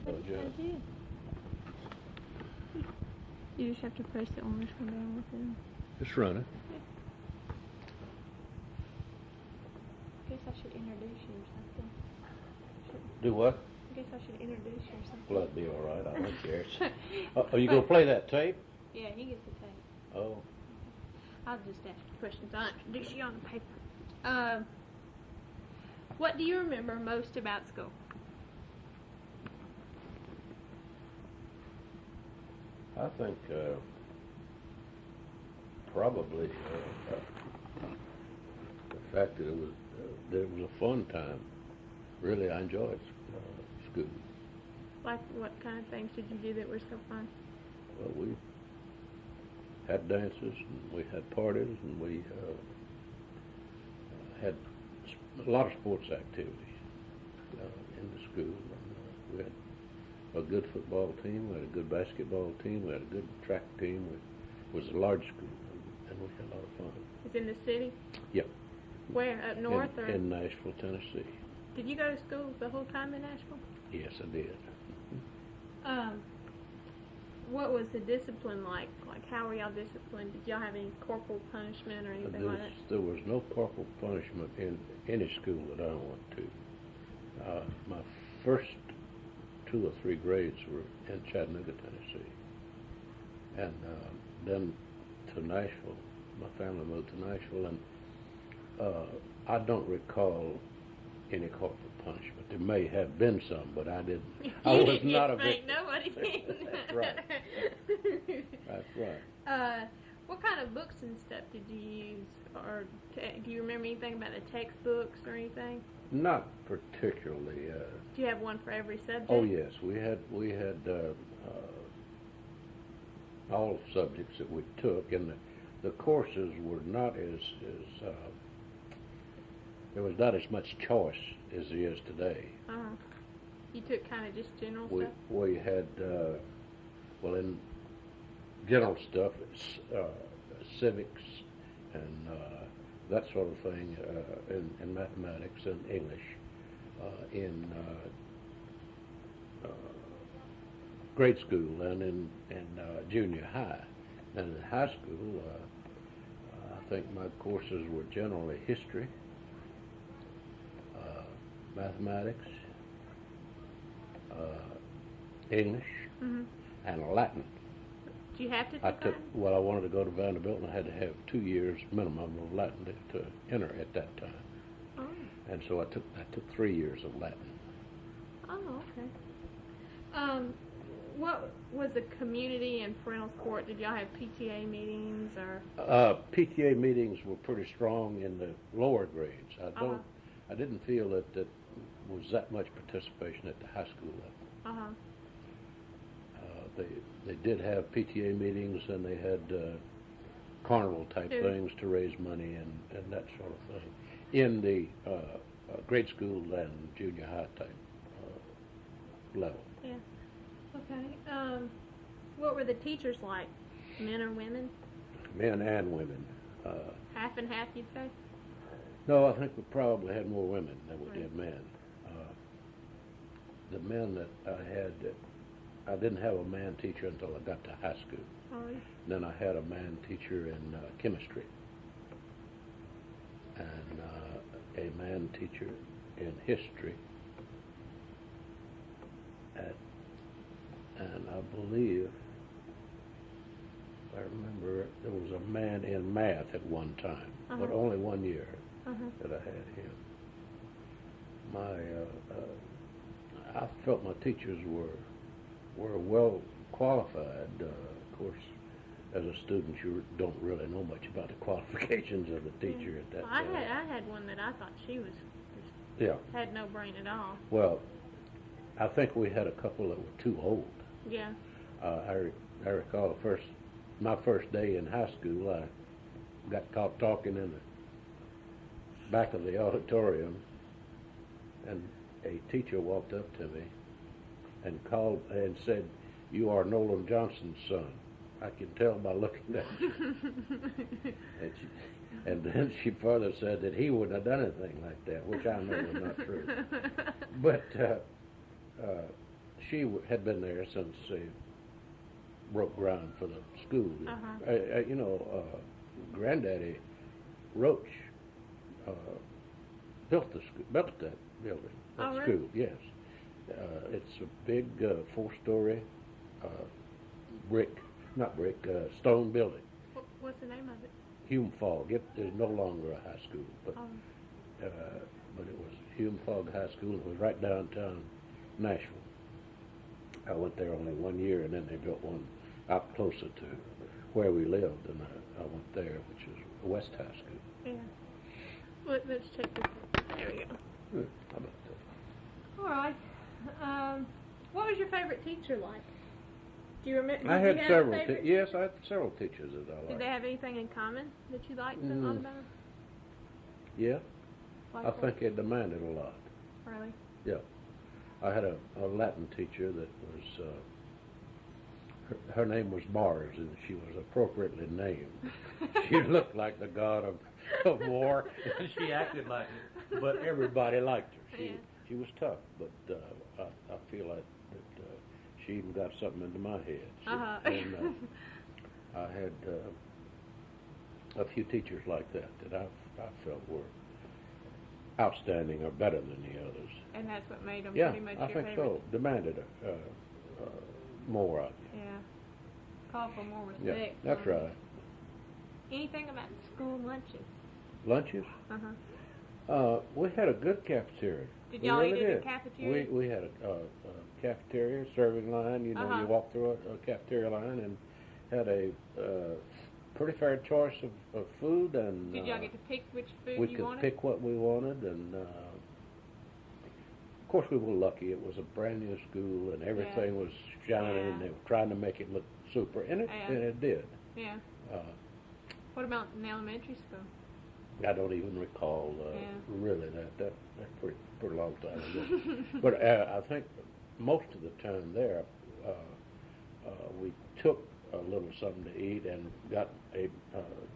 Oh, yeah. That's it. You just have to press the orange one down with them. It's running. I guess I should introduce you or something. Do what? I guess I should introduce you or something. Well, that'd be all right. I don't care. Are you going to play that tape? Yeah, he gets the tape. Oh. I'll just ask you questions. I'll introduce you on the paper. What do you remember most about school? I think probably the fact that it was a fun time. Really, I enjoyed school. Like, what kind of things did you do that were so fun? Well, we had dances, and we had parties, and we had a lot of sports activities in the school. And, we had a good football team, we had a good basketball team, we had a good track team. It was a large school, and we had a lot of fun. It's in the city? Yep. Where? Up north? or In Nashville, Tennessee. Did you go to school the whole time in Nashville? Yes, I did. What was the discipline like? Like, how were y'all disciplined? Did y'all have any corporal punishment or anything like that? There was no corporal punishment in any school that I went to. My first 2 or 3 grades were in Chattanooga, Tennessee. And then to Nashville. My family moved to Nashville, and I don't recall any corporal punishment. There may have been some, but I didn't. I was not a victim. Nobody did. That's right. That's right. What kind of books and stuff did you use? Or do you remember anything about the textbooks or anything? Not particularly. Do you have one for every subject? Oh yes, we had all subjects that we took, and the courses were not as there was not as much choice as there is today. You took kind of just general We stuff? we had well, in general stuff, civics and that sort of thing, in mathematics and English, in grade school and in junior high. And in high school, I think my courses were generally history, mathematics, English, and Latin. Did you have to take I wanted to go to Vanderbilt, and I had to have 2 years minimum of Latin to enter at that time. Oh. And so I took 3 years of Latin. Oh, okay. What was the community and parental support? Did y'all have PTA meetings or? PTA meetings were pretty strong in the lower grades. I didn't feel that was that much participation at the high school level. They did have PTA meetings, and they had carnival type things to raise money and that sort of thing in the grade school and junior high type level. Yeah. Okay. What were the teachers like? Men or women? Men and women. Half and half, you'd say? No, I think we probably had more women than we did men. The men that I had, I didn't have a man teacher until I got to high school. Oh, yeah. Then I had a man teacher in chemistry, and a man teacher in history, and I believe, if I remember, there was a man in math at one time, but only 1 year that I had him. I felt my teachers were well qualified. Of course, as a student, you don't really know much about the qualifications of a teacher at that time. I had one that I thought she was just had no brain at all. Well, I think we had a couple that were too old. Yeah. I recall my first day in high school, I got caught talking in the back of the auditorium, and a teacher walked up to me and called and said, "You are Nolen Johnson's son. I can tell by looking at you." and then she further said that he wouldn't have done anything like that, which I know was not true. But she had been there since they broke ground for the school. Granddaddy Roach built built that building, that Oh, really? school. Yes, it's a big 4-story stone building. What's the name of it? Hume Fogg. It is no longer a high school, but Oh. but it was Hume Fogg High School. It was right downtown Nashville. I went there only 1 year, and then they built one out closer to where we lived, and I went there, which is West High School. Yeah. Let's check this. There we go. Good. How about that? All right. What was your favorite teacher like? Do you remember? I had several. Favorite? Yes, I had several teachers that I liked. Did they have anything in common that you liked them all about? Yeah, Like I what? think it demanded a lot. Really? Yeah, I had a Latin teacher that was. Her name was Mars, and she was appropriately named. She looked like the god of war, and she acted like it, but everybody liked her. She was tough, but I feel like that she even got something into my head. And I had a few teachers like that I felt were outstanding or better than the others. And that's what made them Yeah, pretty much I your think favorite. so. Demanded more of you. Yeah. Call for more Yeah, respect. that's right. Anything about school lunches? Lunches? We had a good cafeteria. Did We y'all really eat at did. the cafeteria? We had a cafeteria, serving line. You know, you walk through a cafeteria line and had a pretty fair choice of food. And Did y'all get to pick which food we you could wanted? pick what we wanted, and of course we were lucky. It was a brand new school, and everything was shining, and they were trying to make it look super, and it did. Yeah. What about in elementary school? I don't even recall really that's pretty long time ago. But I think most of the time there, we took a little something to eat and got a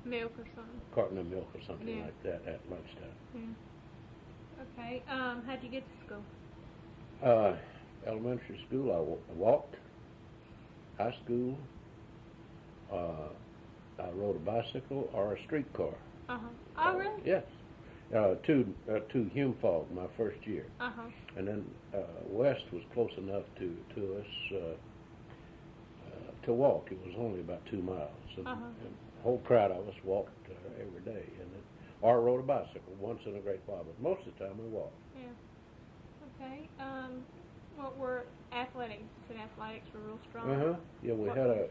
Milk or something. carton of milk or something like that at lunchtime. Yeah. Okay. How'd you get to school? Elementary school, I walked. High school, I rode a bicycle or a streetcar. Oh, really? Yes. To Hume Fogg, my first year. And then West was close enough to us to walk. It was only about 2 miles. And the whole crowd of us walked every day. Or rode a bicycle once in a great while, but most of the time we walked. Yeah. Okay. What were athletics? You said athletics were real strong. Yeah, we had a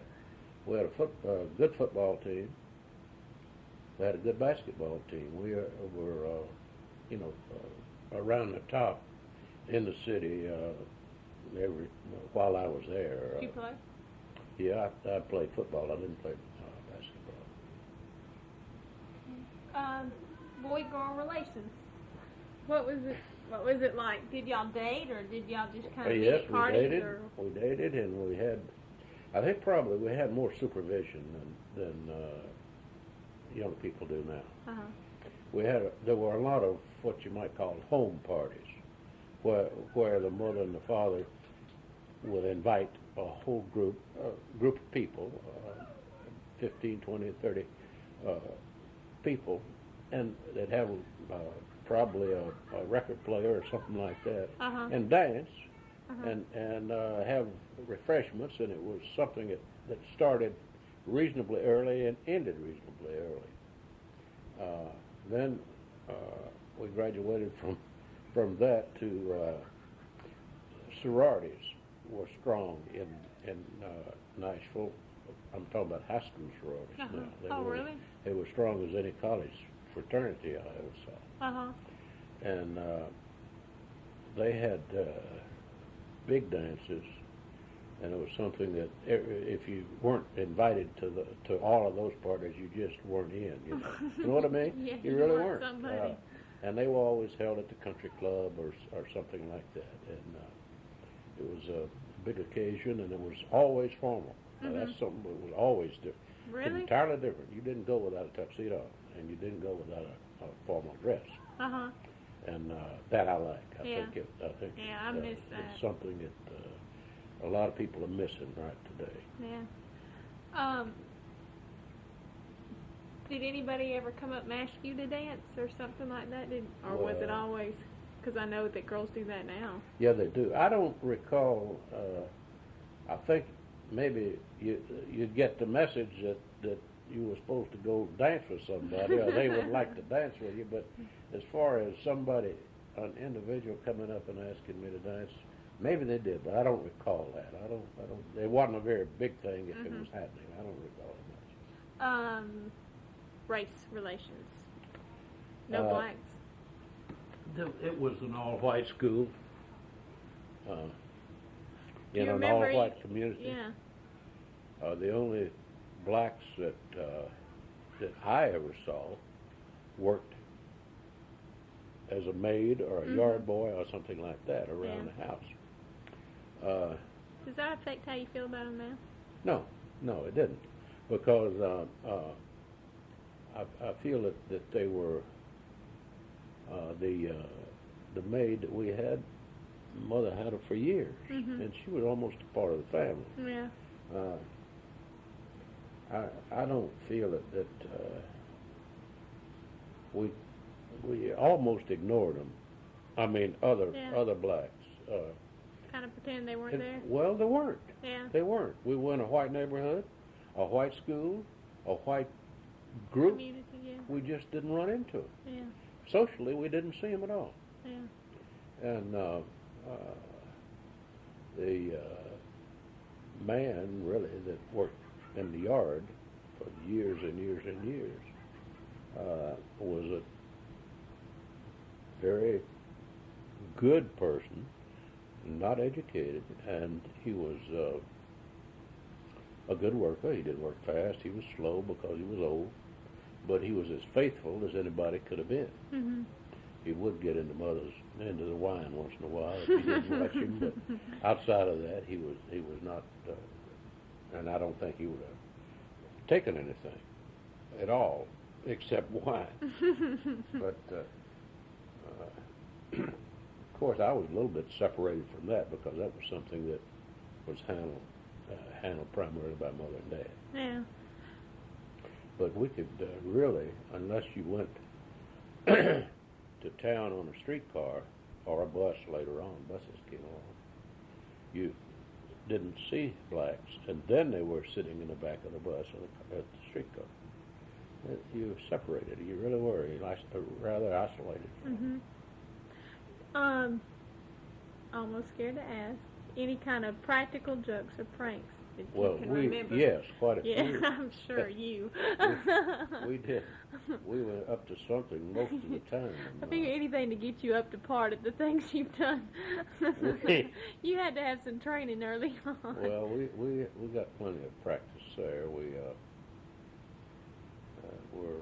good football team. We had a good basketball team. We were around the top in the city while I was there. Did you play? Yeah, I played football. I didn't play basketball. Boy-girl relations. What was it like? Did y'all date, or did y'all just kind of Yes, meet at parties? we dated. We dated, and we had. I think probably we had more supervision than young people do now. There were a lot of what you might call home parties, where the mother and the father would invite a whole group of people, 15, 20, 30 people, and they'd have probably a record player or something like that, and dance, and have refreshments, and it was something that started reasonably early and ended reasonably early. Then we graduated from that to sororities were strong in Nashville. I'm talking about high school sororities now. Really? They were strong as any college fraternity I ever saw. And they had big dances, and it was something that if you weren't invited to all of those parties, you just weren't in. You know what I mean? Yeah, you really weren't. Somebody. And they were always held at the country club or something like that. And it was a big occasion, and it was always formal. Now, that's something that was always different. Really? Entirely different. You didn't go without a tuxedo, and you didn't go without a formal dress. And that I like. I think I miss that. it's something a lot of people are missing right today. Yeah. Did anybody ever come up and ask you to dance or something like that? Or was it Well, always? Because I know that girls do that now. Yeah, they do. I don't recall. I think maybe you get the message that you were supposed to go dance with somebody, or they would like to dance with you. But as far as somebody, an individual coming up and asking me to dance, maybe they did, but I don't recall that. I don't. It wasn't a very big thing if it was happening. I don't recall it much. Race relations. No blacks. It was an all-white school. Do In you an remember all-white community. Yeah. The only blacks that I ever saw worked as a maid or a yard boy or something like that around the house. Does that affect how you feel about them now? No, it didn't, because I feel that they were the maid that we had. Mother had her for years, and she was almost a part of the family. Yeah. I don't feel that we almost ignored them. I mean, other blacks. Kind of pretend they weren't there. Well, they weren't. Yeah. They weren't. We were in a white neighborhood, a white school, a white group. Community. Yeah. We just didn't run into them. Yeah. Socially, we didn't see them at all. Yeah. And the man, really, that worked in the yard for years and years and years was a very good person, not educated, and he was a good worker. He didn't work fast. He was slow because he was old, but he was as faithful as anybody could have been. Mm-hmm. He would get into the wine once in a while if you didn't watch him, but outside of that, he was not, and I don't think he would have taken anything at all except wine. But of course, I was a little bit separated from that because that was something that was handled primarily by Mother and Dad. Yeah. But we could really, unless you went to town on a streetcar or a bus later on, buses came along, you didn't see blacks, and then they were sitting in the back of the bus at the streetcar. You were separated. You really were. You rather isolated. Almost scared to ask. Any kind of practical jokes or pranks that Well, you can remember? yes, quite a few. Yeah, I'm sure you. We did. We were up to something most of the time. I figure anything to get you up to par at the things you've done. You had to have some training early on. Well, we got plenty of practice there. We were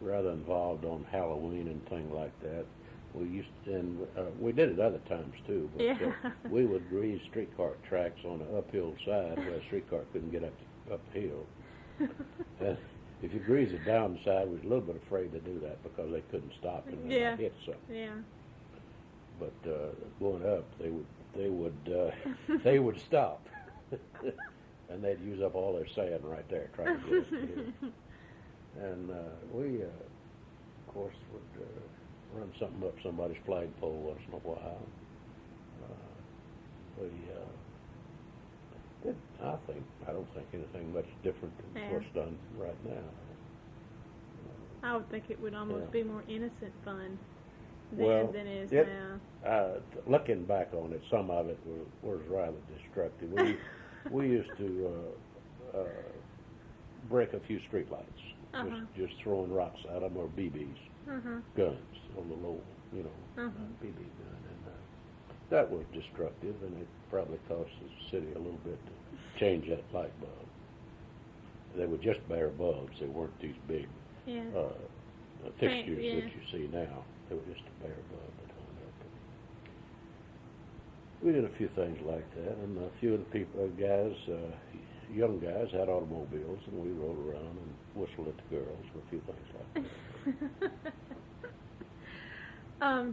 rather involved on Halloween and things like that. We used to, and we did it other times too. But Yeah. we would grease streetcar tracks on an uphill side where a streetcar couldn't get uphill. And if you grease it down the side, we was a little bit afraid to do that because they couldn't stop and they might hit something. Yeah. But going up, they would stop, and they'd use up all their sand right there trying to get up the hill. And we, of course, would run something up somebody's flagpole once in a while. I don't think anything much different than what's done right now. I would think it would almost be more innocent fun Well, than it is now. Looking back on it, some of it was rather destructive. We used to break a few streetlights, just throwing rocks at them or BBs, guns, a little old, BB gun, and that was destructive, and it probably cost the city a little bit to change that light bulb. They were just bare bulbs; they weren't these big fixtures that you see now. They were just a bare bulb that hung up. We did a few things like that, and a few of the people, young guys, had automobiles, and we rode around and whistled at the girls for a few things like that.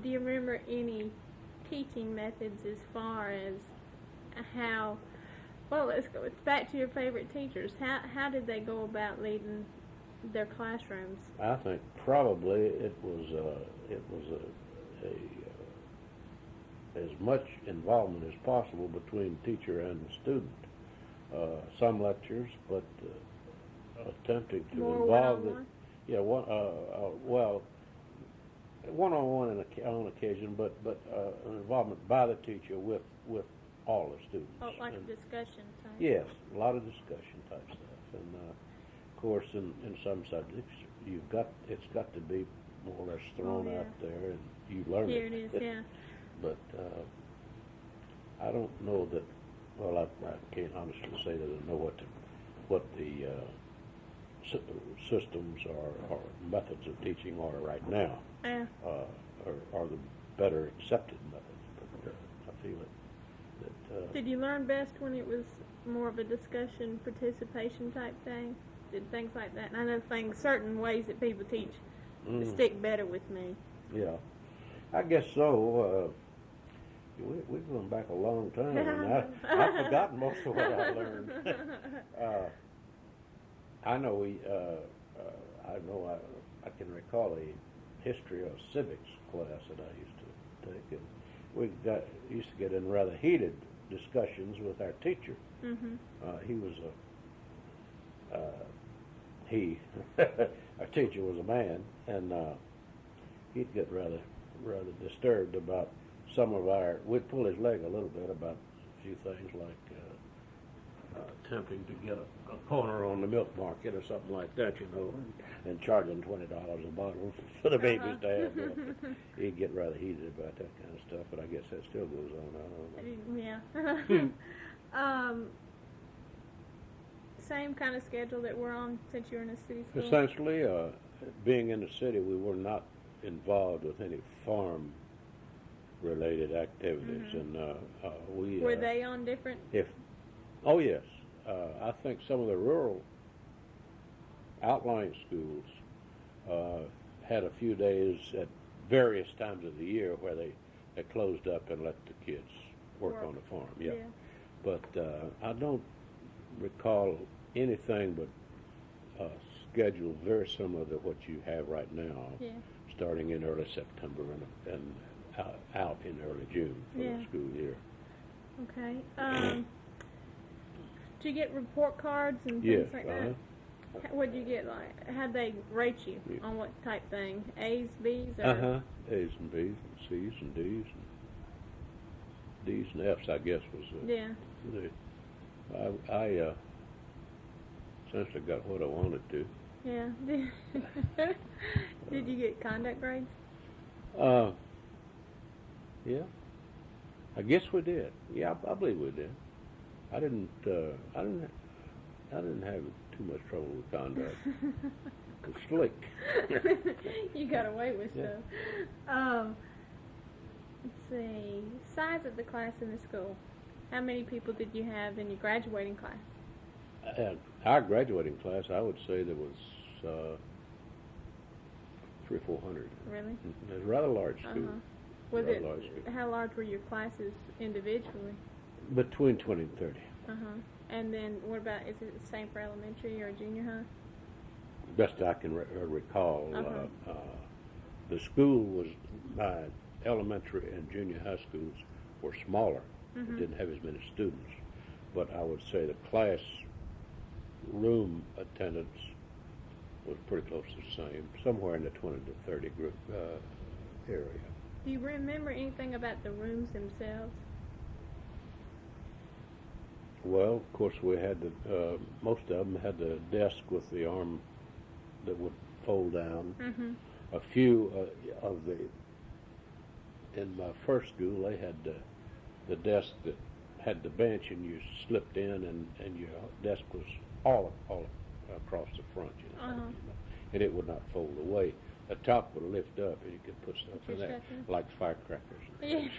Do you remember any teaching methods as far as how, well, let's go back to your favorite teachers. How did they go about leading their classrooms? I think probably it was as much involvement as possible between teacher and the student. Some lectures, but attempting to More involve one-on-one? well, one-on-one on occasion, but an involvement by the teacher with all the students. Oh, like a discussion type? Yes, a lot of discussion type stuff, and of course, in some subjects, it's got to be more or less thrown out there, and you learn Here it is, yeah. But I don't know that. Well, I can't honestly say that I know what the systems or methods of teaching are right now. Yeah. Are the better accepted methods, but I feel it. That, Did you learn best when it was more of a discussion, participation type thing? Did things like that? And I know certain ways that people teach stick better with me. Yeah, I guess so. We've gone back a long time, and I've forgotten most of what I learned. I can recall a history or civics class that I used to take, and we used to get in rather heated discussions with our teacher. Mm-hmm. He was our teacher was a man, and he'd get rather disturbed about some of we'd pull his leg a little bit about a few things like attempting to get a corner on the milk market or something like that, and charging $20 a bottle for the babies to have milk. He'd get rather heated about that kind of stuff, but I guess that still goes on. I don't know. Yeah. Same kind of schedule that we're on since you're in a city school? Essentially, being in the city, we were not involved with any farm-related activities, and we were they on different? Oh yes, I think some of the rural outlying schools had a few days at various times of the year where they closed up and let the kids work on the farm. Yeah. But I don't recall anything but schedule very similar to what you have right now, starting in early September and out in early June for the school year. Okay. Did you get report cards and things like that? What did you get? Like, how'd they rate you on what type thing? A's, B's, or? A's and B's and C's and D's and D's and F's, I guess was I essentially got what I wanted to. Yeah. Did you get conduct grades? Yeah. I guess we did. Yeah, I believe we did. I didn't have too much trouble with conduct. It was slick. You got away with stuff. Let's see. Size of the class in the school. How many people did you have in your graduating class? Our graduating class, I would say there was 300 or 400. Really? It was a rather large school. Was it? How large were your classes individually? Between 20 and 30. And then what about, is it the same for elementary or junior high? Best I can recall, the school was, my elementary and junior high schools were smaller. It didn't have as many students. But I would say the class room attendance was pretty close to the same, somewhere in the 20 to 30 group area. Do you remember anything about the rooms themselves? Well, of course, we had most of them had the desk with the arm that would fold down. A few in my first school, they had the desk that had the bench, and you slipped in, and your desk was all across the front, and it would not fold away. The top would lift up, and you could put stuff in there, like firecrackers. Yeah,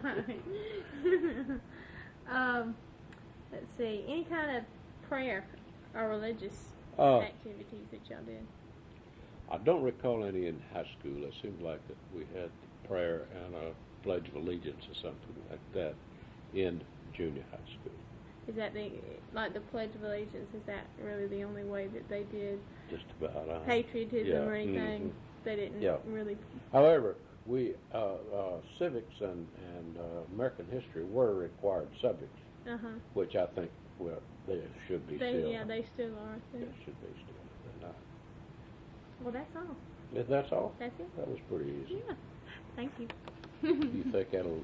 right. Let's see, any kind of prayer or religious activities that y'all did? I don't recall any in high school. It seemed like that we had prayer and a Pledge of Allegiance or something like that in junior high school. Is that the Pledge of Allegiance, is that really the only way that they did Just about. patriotism or anything? They didn't really. However, we civics and American history were required subjects, which I think they should be still. Yeah, they still are. They should be still. They're not. Well, that's all. That's all. That's it. That was pretty easy. Yeah. Thank you. You think that'll